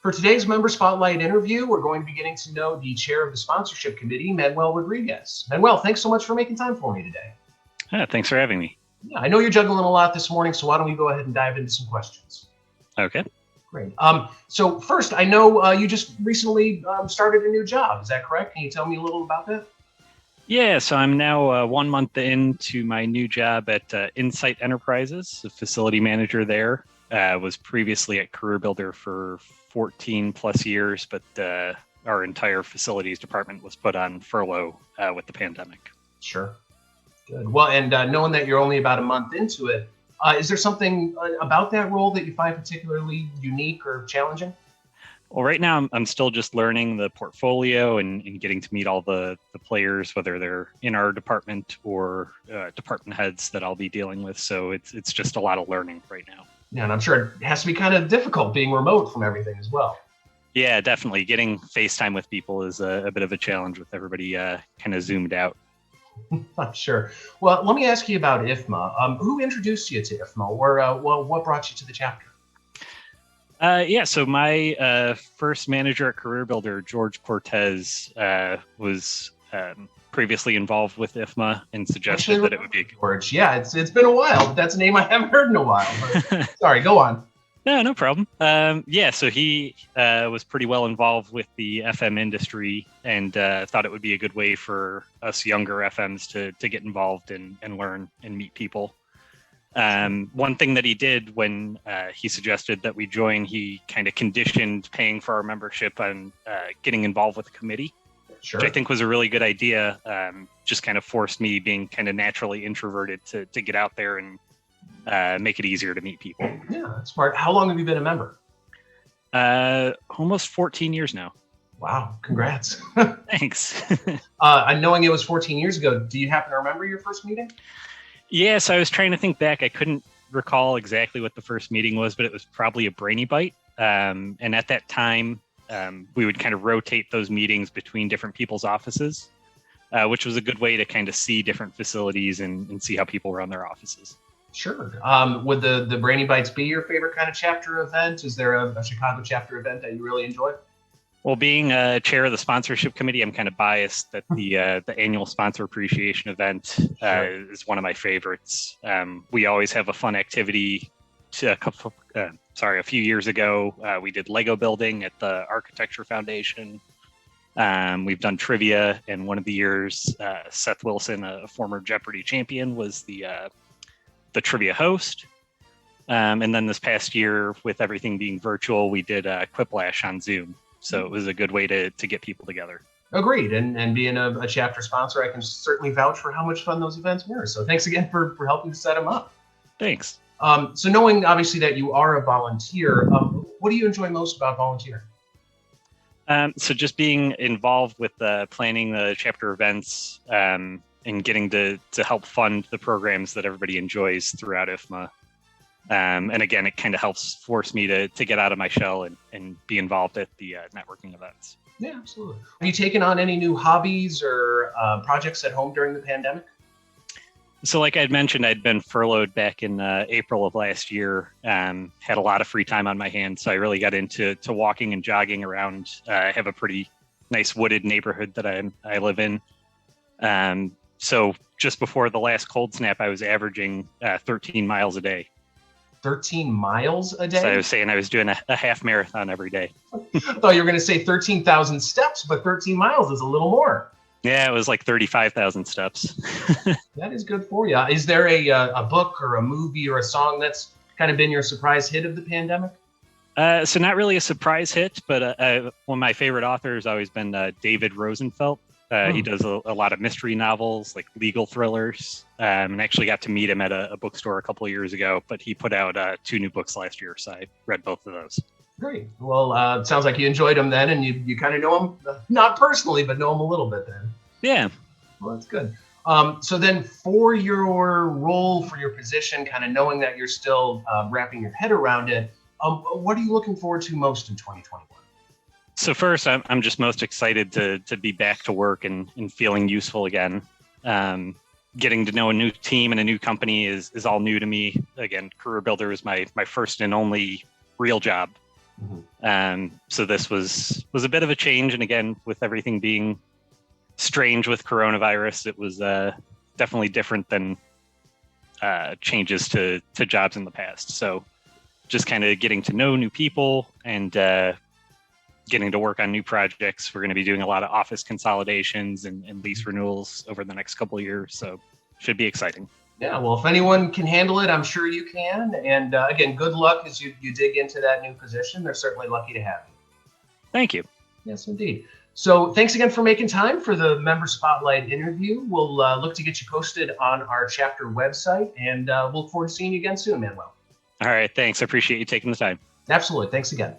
For today's Member Spotlight interview, we're going to be getting to know the chair of the sponsorship committee, Manuel Rodriguez. Manuel, thanks so much for making time for me today. Thanks for having me. Yeah, I know you're juggling a lot this morning, so why don't we go ahead and dive into some questions? Okay. Great. So first, I know you just recently started a new job. Is that correct? Can you tell me a little about that? Yeah, so I'm now 1 month into my new job at Insight Enterprises, a facility manager there. Was previously at Career Builder for 14 plus years, but our entire facilities department was put on furlough with the pandemic. Sure. Good. Well, and knowing that you're only about a month into it, is there something about that role that you find particularly unique or challenging? Well, right now I'm still just learning the portfolio and getting to meet all the players, whether they're in our department or department heads that I'll be dealing with. So it's just a lot of learning right now. Yeah, and I'm sure it has to be kind of difficult being remote from everything as well. Yeah, definitely. Getting FaceTime with people is a bit of a challenge with everybody kind of zoomed out. I'm sure. Well, let me ask you about IFMA. Who introduced you to IFMA, or what brought you to the chapter? So my first manager at Career Builder, George Cortez, was previously involved with IFMA and suggested that it would be George. Yeah, it's been a while, but that's a name I haven't heard in a while. But, sorry, go on. No problem. So he was pretty well involved with the FM industry and thought it would be a good way for us younger FMs to get involved and learn and meet people. One thing that he did when he suggested that we join, he kind of conditioned paying for our membership on getting involved with the committee, sure, which I think was a really good idea. Just kind of forced me, being kind of naturally introverted, to get out there and make it easier to meet people. Yeah, that's smart. How long have you been a member? Almost 14 years now. Wow, congrats. Thanks. Knowing it was 14 years ago, do you happen to remember your first meeting? Yes, I was trying to think back. I couldn't recall exactly what the first meeting was, but it was probably a Brainy Bite. And at that time, we would kind of rotate those meetings between different people's offices, which was a good way to kind of see different facilities and see how people run their offices. Sure. Would the Brainy Bites be your favorite kind of chapter event? Is there a Chicago chapter event that you really enjoy? Well, being chair of the sponsorship committee, I'm kind of biased that the annual sponsor appreciation event is one of my favorites. We always have a fun activity. A few years ago, we did Lego building at the Architecture Foundation. We've done trivia, and one of the years, Seth Wilson, a former Jeopardy champion, was the trivia host. And then this past year, with everything being virtual, we did Quiplash on Zoom. So it was a good way to get people together. Agreed. And being a chapter sponsor, I can certainly vouch for how much fun those events were. So thanks again for helping to set them up. Thanks. So knowing obviously that you are a volunteer, what do you enjoy most about volunteering? So just being involved with planning the chapter events and getting to help fund the programs that everybody enjoys throughout IFMA. And again, it kind of helps force me to get out of my shell and be involved at the networking events. Yeah, absolutely. Have you taken on any new hobbies or projects at home during the pandemic? So like I had mentioned, I'd been furloughed back in April of last year, had a lot of free time on my hands. So I really got into walking and jogging around. I have a pretty nice wooded neighborhood that I live in. So just before the last cold snap, I was averaging 13 miles a day. 13 miles a day? So I was saying I was doing a half marathon every day. I thought you were going to say 13,000 steps, but 13 miles is a little more. Yeah, it was like 35,000 steps. That is good for you. Is there a book or a movie or a song that's kind of been your surprise hit of the pandemic? So not really a surprise hit, but one of my favorite authors has always been David Rosenfeld. He does a lot of mystery novels, like legal thrillers, and actually got to meet him at a bookstore a couple of years ago, but he put out 2 new books last year, so I read both of those. Great. Well, it sounds like you enjoyed them then, and you kind of know him, not personally, but know him a little bit then. Yeah. Well, that's good. So then for your role, for your position, kind of knowing that you're still wrapping your head around it, what are you looking forward to most in 2021? So first, I'm just most excited to be back to work and feeling useful again. Getting to know a new team and a new company is all new to me. Again, Career Builder is my first and only real job. So this was a bit of a change, and again, with everything being strange with coronavirus, it was definitely different than changes to jobs in the past. So just kind of getting to know new people and getting to work on new projects. We're going to be doing a lot of office consolidations and lease renewals over the next couple of years. So should be exciting. Yeah, well, if anyone can handle it, I'm sure you can. And again, good luck as you dig into that new position. They're certainly lucky to have you. Thank you. Yes, indeed. So thanks again for making time for the Member Spotlight interview. We'll look to get you posted on our chapter website, and we'll look forward to seeing you again soon, Manuel. All right, thanks. I appreciate you taking the time. Absolutely. Thanks again.